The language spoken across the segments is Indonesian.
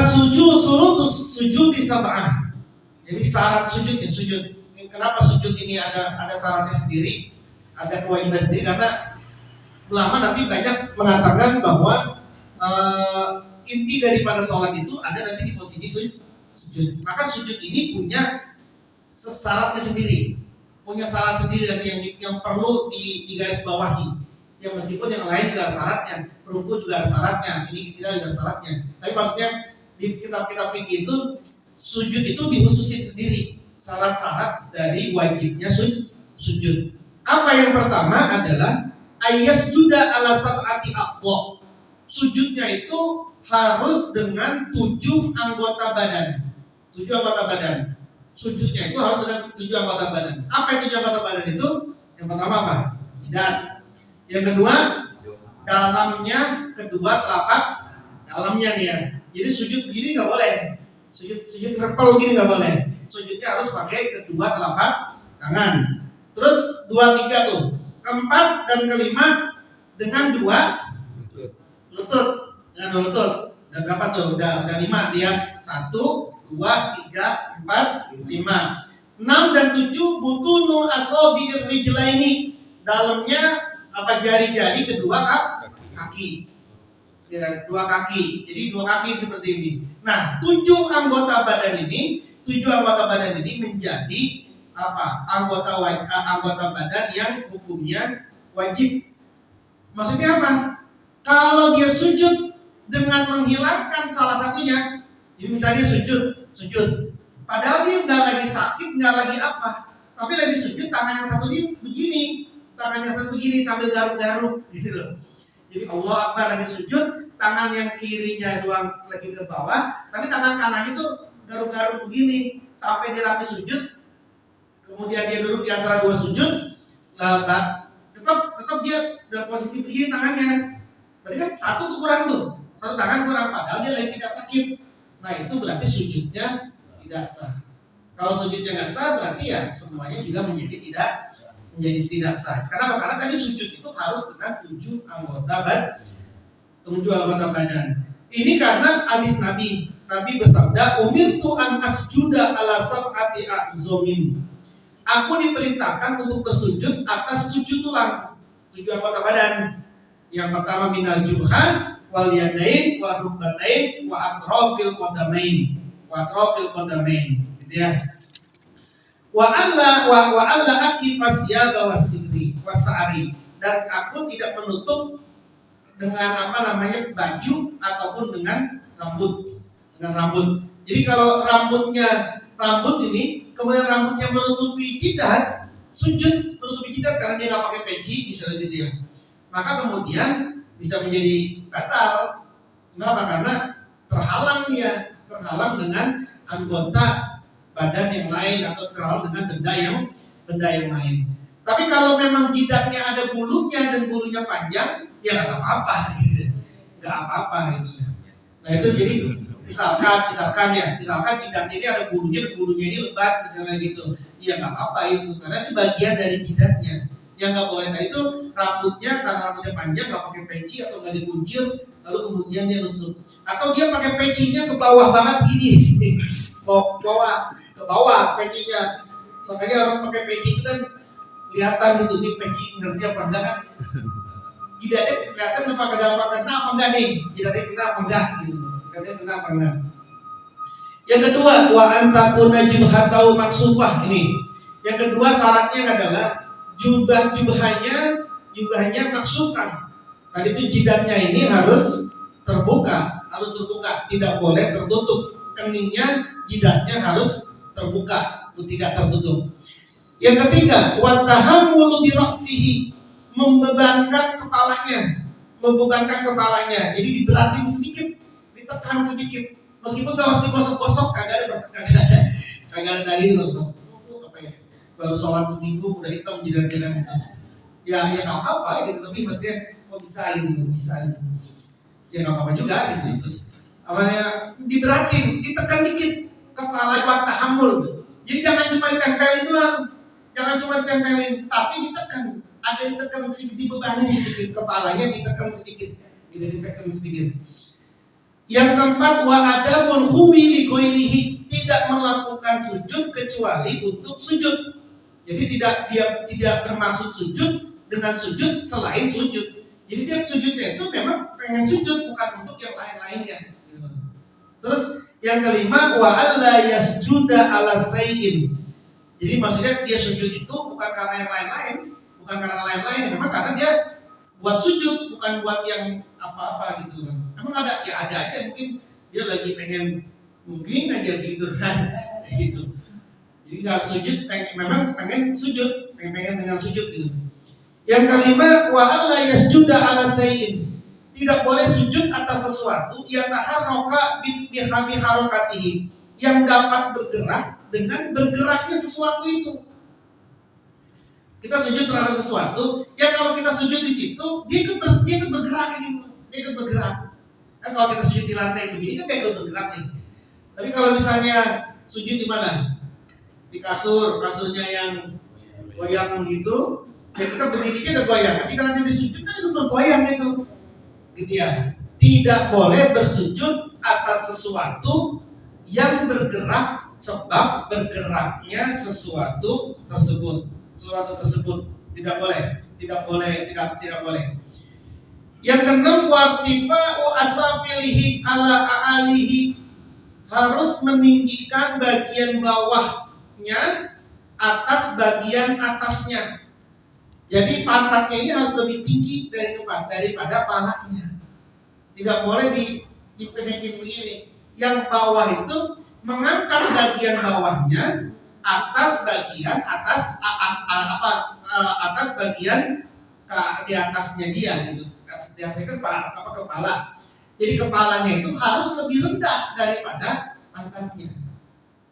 Sujud sujud di sab'ah. Jadi syarat sujudnya sujud. Kenapa sujud ini ada syaratnya sendiri, ada kewajiban sendiri karena ulama nanti banyak mengatakan bahwa inti daripada sholat itu ada nanti di posisi sujud. Maka sujud ini punya syaratnya sendiri, punya syarat sendiri dan yang perlu digarisbawahi. Ya meskipun yang lain juga ada syaratnya, rukuk juga ada syaratnya, ini tidak ada syaratnya. Tapi maksudnya di kitab-kitab fikih itu sujud itu dihususin sendiri syarat-syarat dari wajibnya sujud. Apa yang pertama adalah ayyasjuda ala sab'ati aqwa. Sujudnya itu harus dengan 7 anggota badan. 7 anggota badan. Sujudnya itu harus dengan 7 anggota badan. Apa yang 7 anggota badan itu? Yang pertama apa? Jidat. Yang kedua, dalamnya, kedua telapak dalamnya nih ya. Jadi sujud begini nggak boleh. Sujud ngepel gini nggak boleh. Sujudnya harus pakai kedua telapak tangan. Terus 2, 3 tuh. Keempat dan kelima dengan 2 lutut. Dengan 2 lutut. Udah berapa tuh? Udah 5 dia. 1, 2, 3, 4, 5. 6 dan 7 butunu asobi'ir rijlaini. Dalamnya apa jari-jari kedua kaki. Ya, 2 kaki. Jadi 2 kaki seperti ini. Nah, 7 anggota badan ini menjadi apa? Anggota badan yang hukumnya wajib. Maksudnya apa? Kalau dia sujud dengan menghilangkan salah satunya, jadi misalnya sujud, padahal dia nggak lagi sakit, nggak lagi apa, tapi lagi sujud tangan yang satu ini begini, tangannya satu begini sambil garuk-garuk, gitu loh. Jadi Allah Akbar lagi sujud, tangan yang kirinya doang lagi ke bawah, tapi tangan kanan itu garuk-garuk begini sampai dia rapi sujud. Kemudian dia duduk di antara 2 sujud, tetap dia dalam posisi begini tangannya. Berarti kan satu tuh kurang tuh, satu tangan kurang, padahal dia lagi tidak sakit. Nah itu berarti sujudnya tidak sah. Kalau sujudnya nggak sah, berarti ya semuanya juga menjadi tidak sah. Karena tadi sujud itu harus dengan 7 anggota badan. Ini karena hadis Nabi bersabda, umirtu an asjuda ala sab'ati a'zomin. Aku diperintahkan untuk bersujud atas 7 tulang, 7 anggota badan. Yang pertama minal jubha wal yadain wa rukbatain wa atrafil qadamain. Gitu ya. Wa alla akifas yaba wasidri wasari. Dan aku tidak menutup dengan baju ataupun dengan rambut. Jadi kalau rambut ini kemudian rambutnya menutupi jidat, sujud menutupi jidat karena dia nggak pakai peci misalnya gitu ya, maka kemudian bisa menjadi batal. Kenapa? Karena terhalang dengan anggota badan yang lain atau terhalang dengan benda yang lain. Tapi kalau memang jidatnya ada bulunya dan bulunya panjang, ya nggak apa-apa gitu. Nah itu jadi misalkan jidatnya ini ada bulunya ini lebat misalnya gitu, ya nggak apa-apa itu karena itu bagian dari jidatnya. Yang nggak boleh itu rambutnya, karena rambutnya panjang nggak pakai peci atau nggak dikuncir lalu kemudian dia nutup, atau dia pakai pecinya ke bawah banget gini, ke bawah pecinya. Makanya orang pakai peci itu kan kelihatan gitu, nih peci ngerti apa enggak kan, jidatnya kelihatan kena apa enggak nih, jidatnya kena apa enggak gitu. Kenapa enggak? Yang kedua, wa antakuna jubhatau maksufah ini. Yang kedua syaratnya adalah jubahnya maksufah. Tadi itu jidatnya ini harus terbuka, tidak boleh tertutup. Keningnya, jidatnya harus terbuka, tidak tertutup. Yang ketiga, wa tahammulu bi ra'sihi, membebankan kepalanya. Jadi diberatin sedikit, ditekan sedikit, meskipun gak harus digosok-gosok, kagak ada dari itu apa ya, baru sholat seminggu udah hitam jidat-jidat ya nggak apa-apa gitu, tapi maksudnya kok bisa ya nggak apa-apa juga gitu. Terus awalnya diberatin, ditekan dikit kepala buat tahammul. Jadi jangan cuma ditempelin doang, tapi ditekan sedikit, dibebani sedikit, kepalanya ditekan sedikit. Yang keempat, wa adabul huwi li ghairihi, tidak melakukan sujud kecuali untuk sujud. Jadi tidak bermaksud sujud dengan sujud selain sujud. Jadi dia sujudnya itu memang pengen sujud, bukan untuk yang lain-lainnya. Terus yang kelima, wa alla yasjuda ala sayyidin. Jadi maksudnya dia sujud itu bukan karena yang lain-lain, memang karena dia buat sujud, bukan buat yang apa-apa gitu kan. Emang ada aja mungkin dia lagi pengen mungkin aja gitu kan, gitu. Jadi nggak sujud, memang pengen sujud, pengen dengan sujud gitu. Yang kelima, wa alla yasjuda ala sayyidin. Tidak boleh sujud atas sesuatu yang taharraka bi harakatihi, yang dapat bergerak dengan bergeraknya sesuatu itu. Kita sujud terhadap sesuatu, ya kalau kita sujud di situ, dia ikut bergerak ini, dia ikut bergerak. Kan kalau kita sujud di lantai begini kan dia ikut bergerak nih. Tapi kalau misalnya sujud di mana? Di kasurnya yang goyang gitu, ya kita berdirinya ada goyang. Tapi kalau dia disujud kan itu bergoyang itu, gitu ya. Tidak boleh bersujud atas sesuatu yang bergerak sebab bergeraknya sesuatu tersebut tidak boleh. Yang keenam, wartifa'u asafilihi ala a'alihi, harus meninggikan bagian bawahnya atas bagian atasnya. Jadi pantatnya ini harus lebih tinggi daripada palanya. Tidak boleh dipenekin begini. Yang bawah itu mengangkat bagian bawahnya atas bagian bagian di atasnya dia gitu. Di atasnya kepala. Jadi kepalanya itu harus lebih rendah daripada pantatnya.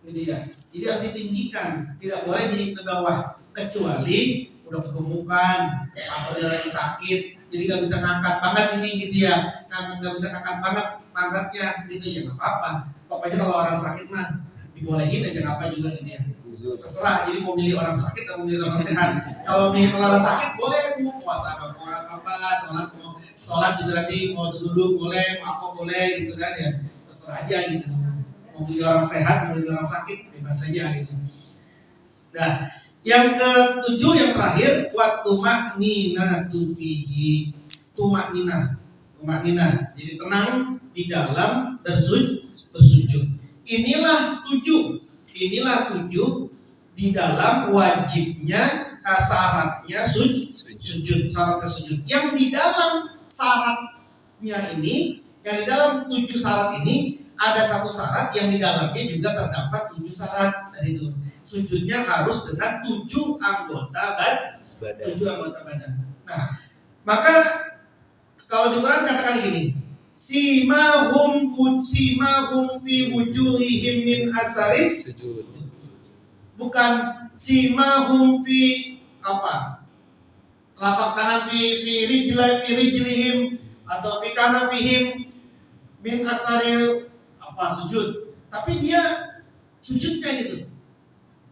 Gitu ya. Jadi harus ditinggikan, tidak boleh di bawah, kecuali udah kegemukan atau dia lagi sakit, jadi nggak bisa ngangkat banget ini gitu ya. Nggak bisa ngangkat banget pantatnya gitu ya, nggak apa-apa. Pokoknya kalau orang sakit mah dibolehin aja apa juga gitu ya. Terserah, jadi mau milih orang sakit atau milih orang sehat. Kalau milih orang sakit boleh mau puasa mau apa, sholat gitu nanti mau duduk boleh, mau apa boleh gitu kan ya. Terserah aja gitu. Mau milih orang sehat, mau milih orang sakit bebas saja gitu. Nah, yang ketujuh yang terakhir, wa tumakninatu fihi. Tumakninah. Jadi tenang di dalam bersujud. Inilah tujuh di dalam wajibnya syaratnya sujud. Syaratnya sujud. Yang di dalam syaratnya ini, yang di dalam tujuh syarat ini ada satu syarat yang di dalamnya juga terdapat tujuh syarat. Dari itu sujudnya harus dengan tujuh anggota badan. Nah, maka kalau di Quran katakan gini, simahum fi wujuhihim min asaris sujud. Bukan simahum fi apa? Telapak tangan fi rijlihim atau fi kanafihim min asaril apa sujud. Tapi dia sujudnya gitu.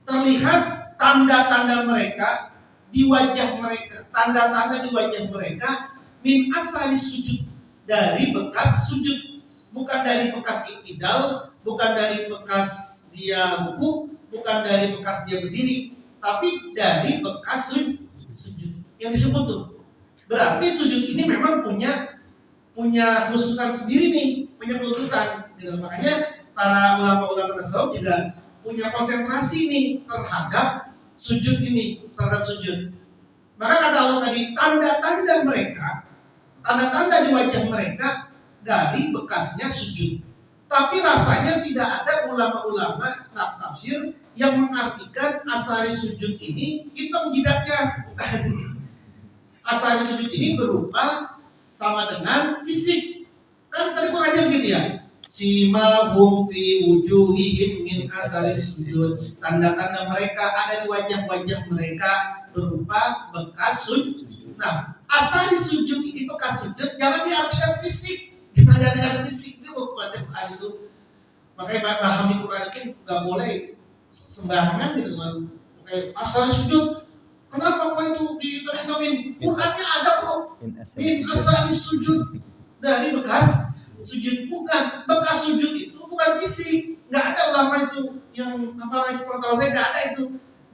Terlihat tanda-tanda mereka di wajah mereka, tanda-tanda di wajah mereka min asari sujud, dari bekas sujud, bukan dari bekas iktidal, bukan dari bekas dia ruku, bukan dari bekas dia berdiri, tapi dari bekas sujud yang disebut tuh. Berarti sujud ini memang punya khususan sendiri nih, punya khususan. Makanya para ulama-ulama tasawuf juga punya konsentrasi nih terhadap sujud ini, terhadap sujud. Maka kata Allah tadi, tanda-tanda di wajah mereka dari bekasnya sujud. Tapi rasanya tidak ada ulama-ulama tafsir yang mengartikan asari sujud ini hitam jidatnya. Asari sujud ini berupa sama dengan fisik. Kan tadi Quran aja begitu ya. Simahum fi wujuhihim min asari sujud. Tanda-tanda mereka ada di wajah-wajah mereka berupa bekas sujud. Nah, asari sujud ini bekas sujud jangan diartikan fisik. Jangan diartikan fisik. Itu baca Quran itu. Makanya pahami Quran itu nggak boleh sembarangan gitu. Kayak asari sujud. Kenapa kok itu diterjemahin? Qurannya ada kok. Min asari sujud, dari bekas sujud. Bukan, bekas sujud itu bukan fisik. Nggak ada ulama itu yang apa tahu saya nggak ada itu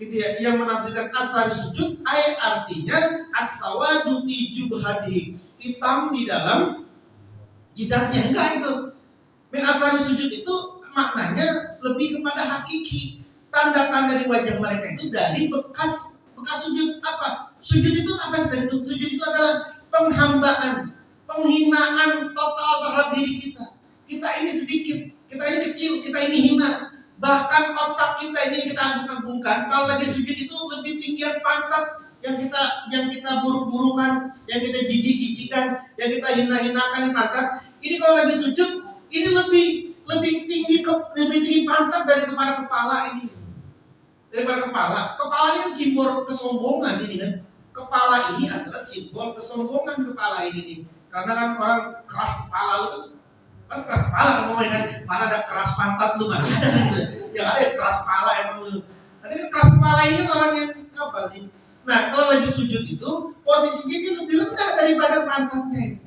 gitu ya, yang menafsirkan asal sujud artinya as-sawadu fi jubhatihi, hitam di dalam jidatnya. Enggak itu. Min asal sujud itu maknanya lebih kepada hakiki. Tanda-tanda di wajah mereka itu dari bekas sujud. Apa? Sujud itu apa sih? Sujud itu adalah penghambaan, penghinaan total terhadap diri kita. Kita ini sedikit, kita ini kecil, kita ini hina. Bahkan otak kita ini kita agung-agungkan. Kalau lagi sujud itu lebih tinggian pantat yang kita buruk-burukan, yang kita jijik-jijikan, yang kita hina-hinakan di pantat. Ini kalau lagi sujud ini lebih tinggi pantat daripada kepala ini. Daripada kepala. Kepala ini kan simbol kesombongan ini kan. Kepala ini adalah simbol kesombongan kepala ini nih. Karena kan orang keras kepala lu kan keras kepala ngomongnya kan, mana ada keras pantat lu kan ada gitu. Yang ada keras kepala emang lu. Nanti kan keras kepala ini kan orang yang apa sih? Nah, kalau lagi sujud itu posisinya dia lebih rendah daripada pantatnya.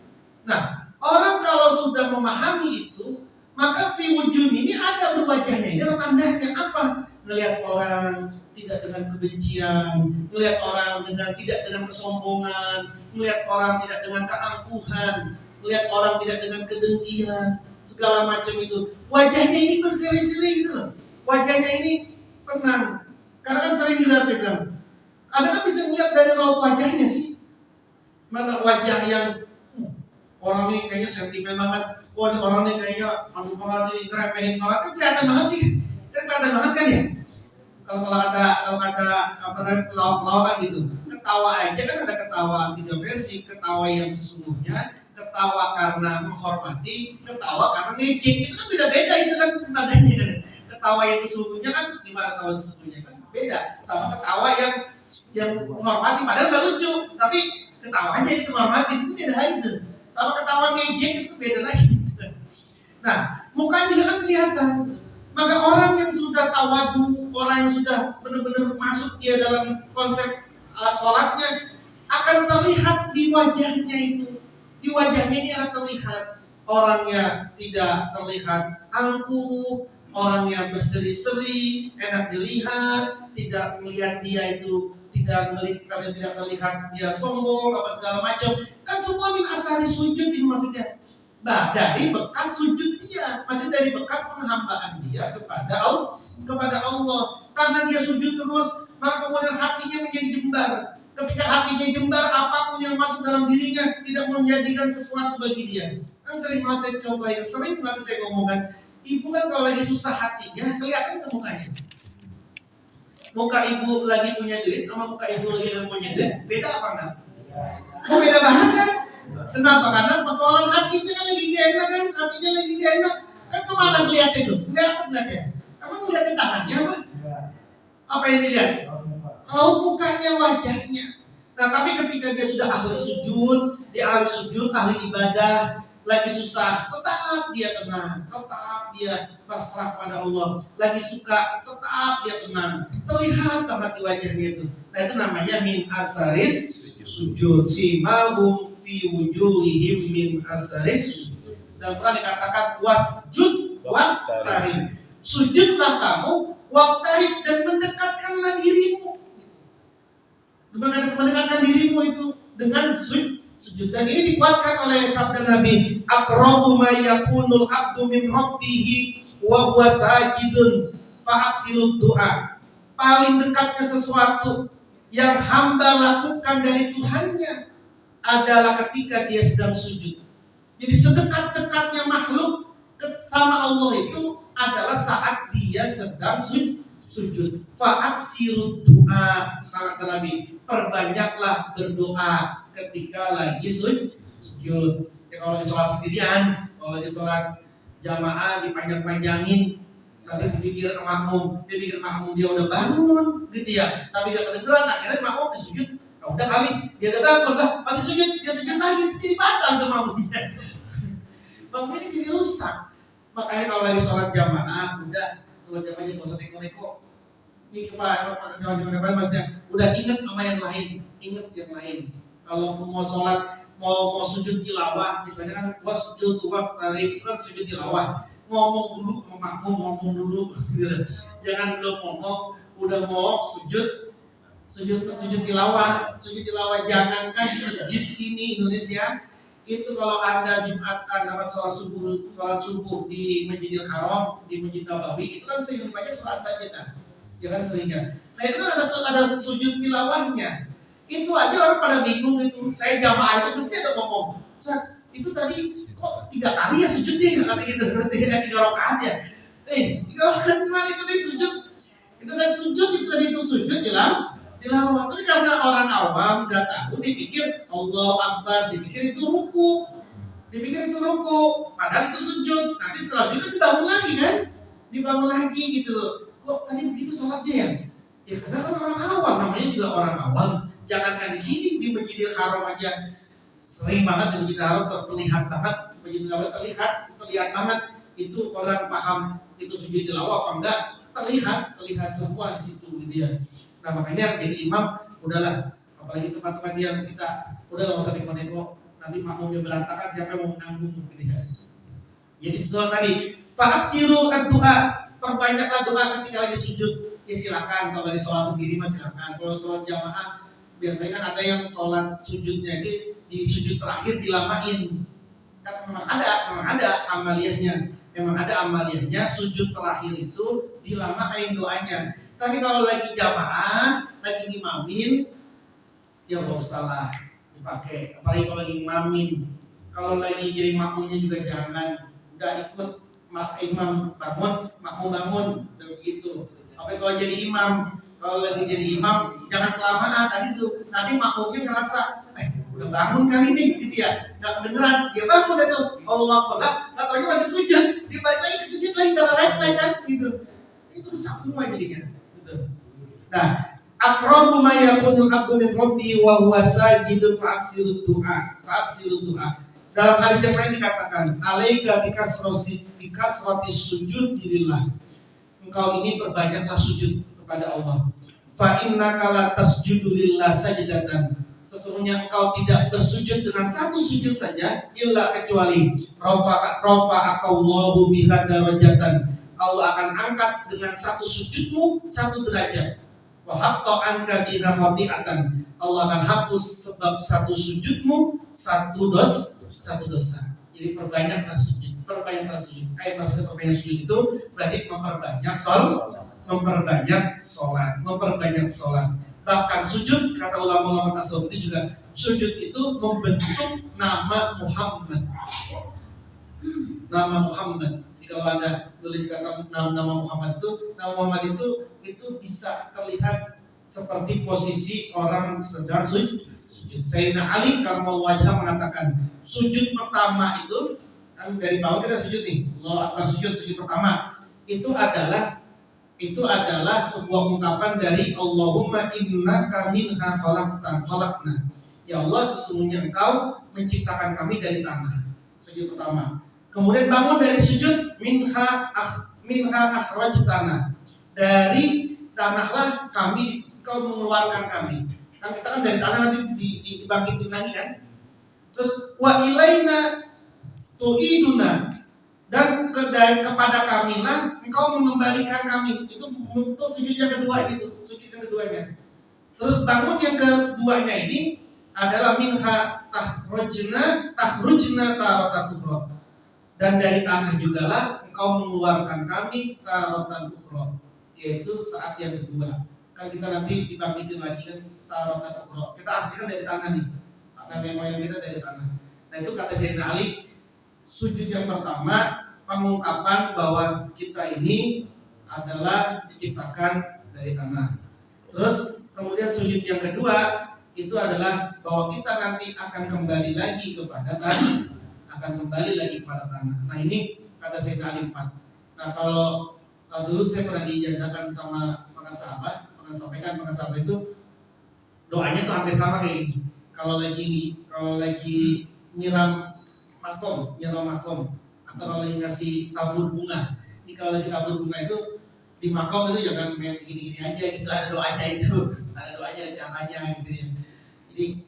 Nah, orang kalau sudah memahami itu, maka fi wujud ini ada wajahnya. Ini tandanya apa? Ngelihat orang tidak dengan kebencian, melihat orang tidak dengan kesombongan, melihat orang tidak dengan keangkuhan, melihat orang tidak dengan kedengkian, segala macam itu. Wajahnya ini berseri-seri gitu loh. Wajahnya ini tenang. Karena kan sering juga saya bilang, Anda kan bisa melihat dari raut wajahnya sih. Mana wajah yang orang ini kayaknya sentimen banget, orang ini kayaknya angkuh banget, ini ngeremehin banget, kan kelihatan banget sih. Kan kelihatan banget kan ya. Kalau kata apa namanya pelawak kan gitu, ketawa aja kan ada ketawa tiga versi, ketawa yang sesungguhnya, ketawa karena menghormati, ketawa karena ngejek, itu kan beda-beda itu kan nadanya kan. Ketawa yang sesungguhnya kan gimana ketawa sesungguhnya kan beda sama ketawa yang menghormati, padahal nggak lucu, tapi ketawanya itu menghormati itu beda lagi itu. Sama ketawa ngejek itu beda lagi. Nah, mukanya juga kan kelihatan. Maka orang yang sudah tawadu, orang yang sudah benar-benar masuk dia dalam konsep sholatnya, akan terlihat di wajahnya itu. Di wajahnya ini akan terlihat orangnya tidak terlihat angkuh, orangnya berseri-seri, enak dilihat, tidak melihat dia itu tidak terlihat dia sombong apa segala macam. Kan semua min asari sujud ini maksudnya. Nah, dari bekas sujud dia, masih dari bekas penghambaan dia kepada Allah. Karena dia sujud terus, maka kemudian hatinya menjadi jembar. Ketika hatinya jembar, apapun yang masuk dalam dirinya tidak menjadikan sesuatu bagi dia. Kan sering saya coba, yang sering banget saya ngomongkan, ibu kan kalau lagi susah hatinya, kelihatan ke mukanya. Muka ibu lagi punya duit sama muka ibu lagi gak punya duit, beda apa enggak? Oh, beda banget kan? Kenapa? Karena persoalan hatinya kan lagi gak enak kan? Hatinya lagi gak enak. Kan kemana melihat itu? Lihat apa melihatnya? Kamu melihat tangannya apa? Apa yang dilihat? Raut mukanya, wajahnya. Nah, tapi ketika dia sudah ahli sujud, ahli ibadah, lagi susah, tetap dia tenang, tetap dia pasrah pada Allah. Lagi suka, tetap dia tenang. Terlihat banget di wajahnya itu. Nah, itu namanya min asaris sujud. Simahum fi wujuhihim min asaris. Dan pernah dikatakan wasjud waqtarib. Sujudlah kamu, waqtarib, dan mendekatkanlah dirimu. Mendekatkan dirimu itu dengan sujud. Dan ini dikuatkan oleh sabda Nabi, aqrabu ma yakunul abdu min rabbih wa huwa sajidun fa aksirud du'a. Paling dekatnya sesuatu yang hamba lakukan dari Tuhannya adalah ketika dia sedang sujud. Jadi sedekat-dekatnya makhluk sama Allah itu adalah saat dia sedang sujud. Fa'aksirud du'a, kata Nabi, perbanyaklah berdoa ketika lagi sujud. Ya, kalau di sholat sendirian, kalau di sholat jamaah dipanjang-panjangin, nanti dipikir makmum dia udah bangun, gitu ya. Tapi dia kedengeran, akhirnya makmum disujud. Nah, udah kali dia udah bangun lah, masih sujud, dia sujud lagi, jadi batal tuh makmumnya. Makmumnya jadi rusak. Makanya kalau lagi sholat jamaah, udah kalau jamaahnya nggak usah teko-teko. Ini jamaah maksudnya udah ingat sama yang lain, ingat yang lain. Kalau mau sholat mau sujud tilawah, misalnya kan gua sujud gua itu kan sujud tilawah, ngomong dulu sama makmum, ngomong dulu gitu. Jangan belum ngomong udah mau sujud tilawah, jangankan di masjid sini Indonesia itu kalau ada Jumatan apa sholat subuh di Masjidil Haram, di Masjid Nabawi itu kan sering dipakai sholat sajadah, jangan seringnya. Nah itu kan ada sujud tilawahnya. Itu aja orang pada bingung itu. Saya jamaah itu mesti ada ngomong, Ustaz, itu tadi kok 3 kali ya sujudnya ya, kata gitu, nanti 3 rakaat ya. 3 rakaat gimana itu tadi sujud? Itu tadi sujud itu tadi itu sujud tilawah. Tapi karena orang awam nggak tahu, dipikir Allah Akbar, dipikir itu ruku, padahal itu sujud. Nanti setelah sujud dibangun lagi gitu loh. Kok tadi begitu sholatnya ya? Ya karena kan orang awam, namanya juga orang awam. Jangankan di sini, di Masjidil Haram aja sering banget di Masjidil Haram terlihat banget, Masjidil Haram terlihat banget itu orang paham itu sujud tilawah apa enggak, terlihat semua di situ gitu ya. Nah makanya jadi imam udahlah, apalagi teman-teman yang kita udahlah nggak usah neko-neko, nanti makmumnya berantakan, siapa yang mau menanggung gitu ya. Jadi itu tadi fa'aksiru doa, perbanyaklah doa ketika lagi sujud. Ya silakan, kalau lagi sholat sendiri mah silakan. Kalau sholat jamaah biasanya kan ada yang sholat sujudnya di sujud terakhir dilamain. Kan memang ada amaliyahnya, sujud terakhir itu dilamain doanya. Tapi kalau lagi jamaah, lagi ngimamin, ya nggak usah lah dipakai. Apalagi kalau lagi ngimamin. Kalau lagi jadi makmumnya juga jangan. Udah ikut imam bangun, makmum bangun, dan begitu. Tapi kalau jadi imam, jangan kelamaan tadi tuh. Nanti makmumnya ngerasa, udah bangun kali ini, gitu ya. Nggak kedengeran, dia bangun dah tuh. Allah Akbar, nggak taunya masih sujud. Dibalik lagi ke sujud lagi, karena refleks kan, gitu. Itu rusak semua jadinya. Gitu. Nah, aqrabu ma yakunul abdu min rabbi wa huwa sajidun fa'aksiru du'a. Dalam hadis yang lain dikatakan, alaika bikasrati sujud lillah. Engkau ini perbanyaklah sujud kepada Allah. Fa innaka la tasjudu lillah sajdatan. Sesungguhnya engkau tidak bersujud dengan satu sujud saja, illa kecuali rafa'akallahu biha darajatan. Allah akan angkat dengan satu sujudmu 1 derajat. Wa hatta anka biha khati'atan. Allah akan hapus sebab satu sujudmu 1 dosa. Jadi perbanyaklah sujud. Maksudnya perbanyak sujud itu berarti memperbanyak sholat. Bahkan sujud, kata ulama-ulama tasawuf itu juga, sujud itu membentuk nama Muhammad. Jadi kalau Anda tuliskan nama Muhammad itu bisa terlihat seperti posisi orang sedang sujud. Sayyidina Ali karramallahu wajhah mengatakan, sujud pertama itu kan dari bawah kita sujud nih, Allahu Akbar, sujud pertama itu adalah sebuah ungkapan dari Allahumma innaka minha khalaqna. Ya Allah, sesungguhnya Engkau menciptakan kami dari tanah. Sujud pertama. Kemudian bangun dari sujud, minha akhrajtana. Dari tanahlah Engkau mengeluarkan kami. Kan kita kan dari tanah nanti dibangkitin lagi kan. Terus wa ilaina tu'iduna, dan kepada kamilah Engkau mengembalikan kami. Itu untuk sujud yang kedua gitu, sujud yang keduanya. Terus bangun yang keduanya ini adalah minha takhrujna taratan ukhra. Dan dari tanah jugalah Engkau mengeluarkan kami taratan ukhra, yaitu saat yang kedua. Kan kita nanti dibangkitin lagi kan taratan ukhra. Kita aslinya dari tanah nih. Nenek moyang kita dari tanah. Nah itu kata Sayyidina Ali, sujud yang pertama pengungkapan bahwa kita ini adalah diciptakan dari tanah. Terus kemudian sujud yang kedua itu adalah bahwa kita nanti akan kembali lagi kepada tanah. Nah ini kata Sayyidina Ali 4. Nah kalau dulu saya pernah diijazahkan sama pengen sahabat itu doanya tuh hampir sama kayak gitu. Kalau lagi nyiram makom, atau kalau lagi ngasih tabur bunga. Jadi kalau lagi tabur bunga itu di makom itu jangan main gini-gini aja, gitu, ada doanya itu, ada caranya gitu ya. Jadi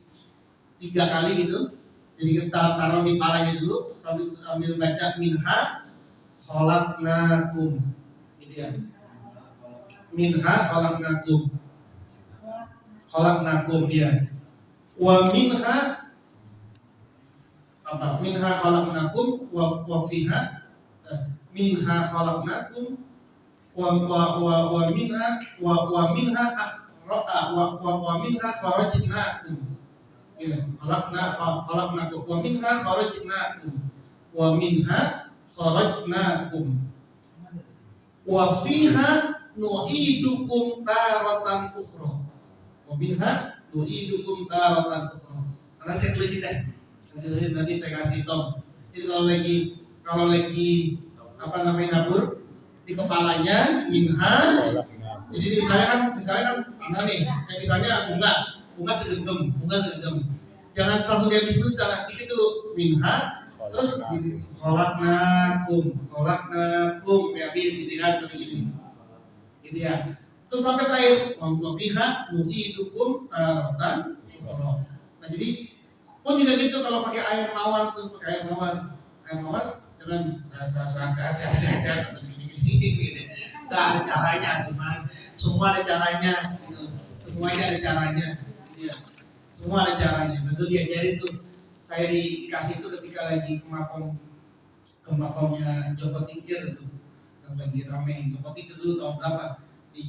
3 kali gitu, Jadi kita taruh di palanya dulu sambil baca minha khalaqnakum. Gitu ya. Minha khalaqnakum ya. Wa minha apa? Minha khalaqnakum wa fiha minha khalaqnakum wa minha kharajnakum. Ya, khalaqnakum wa minha kharajnakum wa fiha nu'idukum taratan ukhra. Wa minha nu'idukum taratan ukhra. Karena saya tulisin deh. Nanti saya kasih tahu. Jadi kalau lagi apa namanya nabur di kepalanya minha. Jadi misalnya kan mana nih? Misalnya bunga segenggam. Jangan langsung dihabis dulu, jangan dikit dulu minha. Terus khalaqnakum habis gitu kan seperti ini. Gitu ya. Terus sampai terakhir wa fiha nu'idukum taratan ukhra. Nah, jadi pun juga gitu kalau pakai air mawar jangan saja gini. Nah, ada caranya teman. Semua ada caranya gitu. Semuanya ada caranya. Ya. Semua ada caranya. Betul diajarin tuh. Saya dikasih itu ketika lagi ke makomnya Joko Tingkir tuh. Yang lagi rame. Joko Tingkir dulu tahun berapa? Di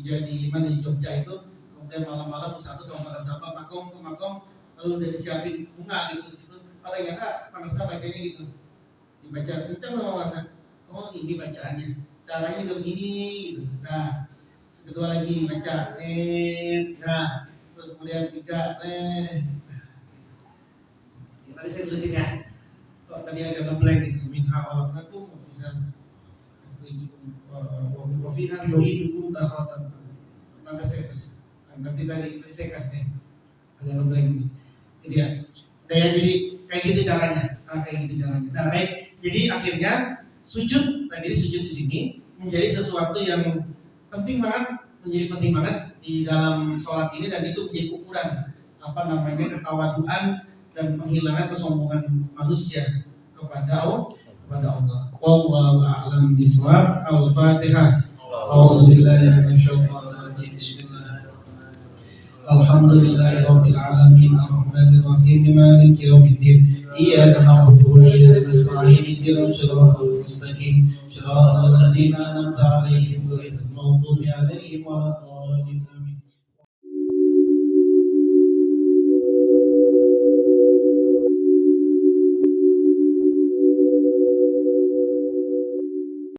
Jogja itu. Kemudian malam-malam satu sama sahabat makom ke makom lalu udah disiapin bunga gitu di situ. Kalau ya kak, madrasah bacanya gitu. Dibaca kencang sama orang. Oh ini bacaannya. Caranya juga begini gitu. Nah, kedua lagi baca nah, terus kemudian tiga tadi saya tulisin ya. Kok tadi agak ngeblank gitu. Minha khalaqnakum wa fiha nu'idukum taratan. Nanti saya tulis. Nanti tadi saya kasih agak ngeblank ini. Jadi ya. Jadi kayak gitu caranya. Nah, baik. Jadi akhirnya sujud, tadi sujud di sini menjadi sesuatu yang penting banget di dalam sholat ini, dan itu menjadi ukuran apa namanya ketawaduan dan penghilangan kesombongan manusia kepada Allah. Wallahu a'lam bishawab. Al-Fatihah. A'udzubillahi minasyaitonir rajim. Bismillahirrahmanirrahim. Alhamdulillahirabbil alamin arrahmanir rahim maliki yaumiddin. Iyyaka na'budu wa iyyaka nasta'in ihdinas siratal mustaqim صراط الذين أنعمت عليهم غير المغضوب عليهم ولا الضالين.